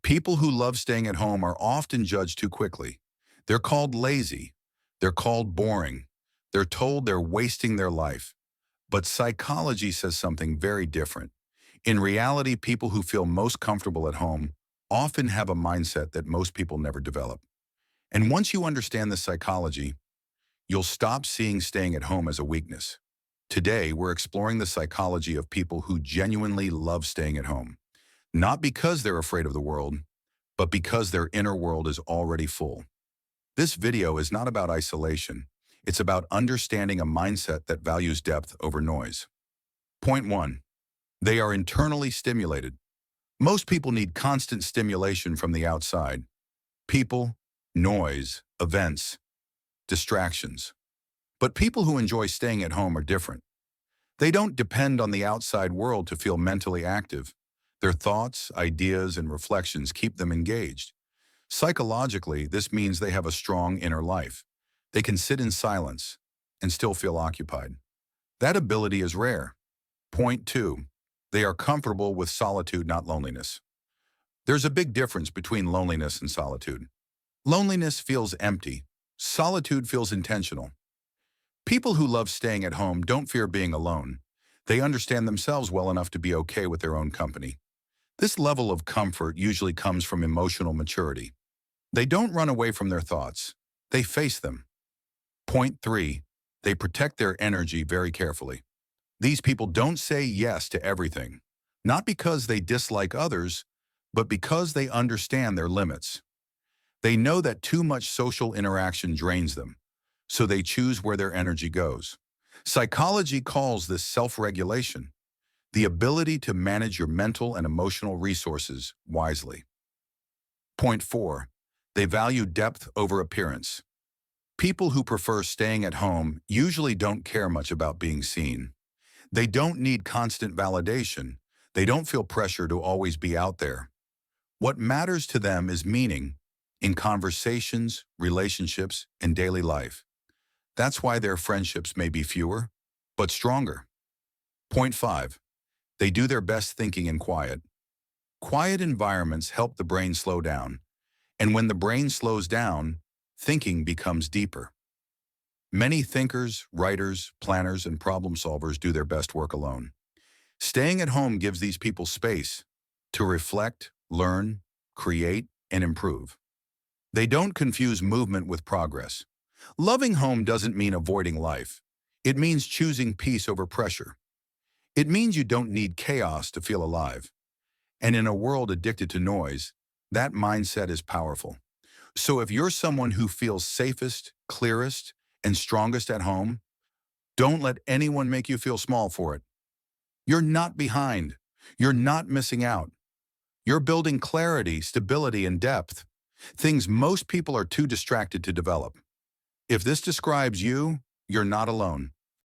People who love staying at home are often judged too quickly. They're called lazy. They're called boring. They're told they're wasting their life. But psychology says something very different. In reality, people who feel most comfortable at home often have a mindset that most people never develop. And once you understand the psychology, you'll stop seeing staying at home as a weakness. Today, we're exploring the psychology of people who genuinely love staying at home. Not because they're afraid of the world, but because their inner world is already full. This video is not about isolation. It's about understanding a mindset that values depth over noise. Point 1. They are internally stimulated. Most people need constant stimulation from the outside. People, noise, events, distractions. But people who enjoy staying at home are different. They don't depend on the outside world to feel mentally active. Their thoughts, ideas, and reflections keep them engaged. Psychologically, this means they have a strong inner life. They can sit in silence and still feel occupied. That ability is rare. Point 2. They are comfortable with solitude, not loneliness. There's a big difference between loneliness and solitude. Loneliness feels empty. Solitude feels intentional. People who love staying at home don't fear being alone. They understand themselves well enough to be okay with their own company. This level of comfort usually comes from emotional maturity. They don't run away from their thoughts. They face them. Point 3. They protect their energy very carefully. These people don't say yes to everything, not because they dislike others, but because they understand their limits. They know that too much social interaction drains them, so they choose where their energy goes. Psychology calls this self-regulation, the ability to manage your mental and emotional resources wisely. Point 4. They value depth over appearance. People who prefer staying at home usually don't care much about being seen. They don't need constant validation. They don't feel pressure to always be out there. What matters to them is meaning in conversations, relationships, and daily life. That's why their friendships may be fewer, but stronger. Point 5. They do their best thinking in quiet. Quiet environments help the brain slow down, and when the brain slows down, thinking becomes deeper. Many thinkers, writers, planners, and problem solvers do their best work alone. Staying at home gives these people space to reflect, learn, create, and improve. They don't confuse movement with progress. Loving home doesn't mean avoiding life. It means choosing peace over pressure. It means you don't need chaos to feel alive. And in a world addicted to noise, that mindset is powerful. So if you're someone who feels safest, clearest, and strongest at home, don't let anyone make you feel small for it. You're not behind. You're not missing out. You're building clarity, stability, and depth, things most people are too distracted to develop. If this describes you, you're not alone.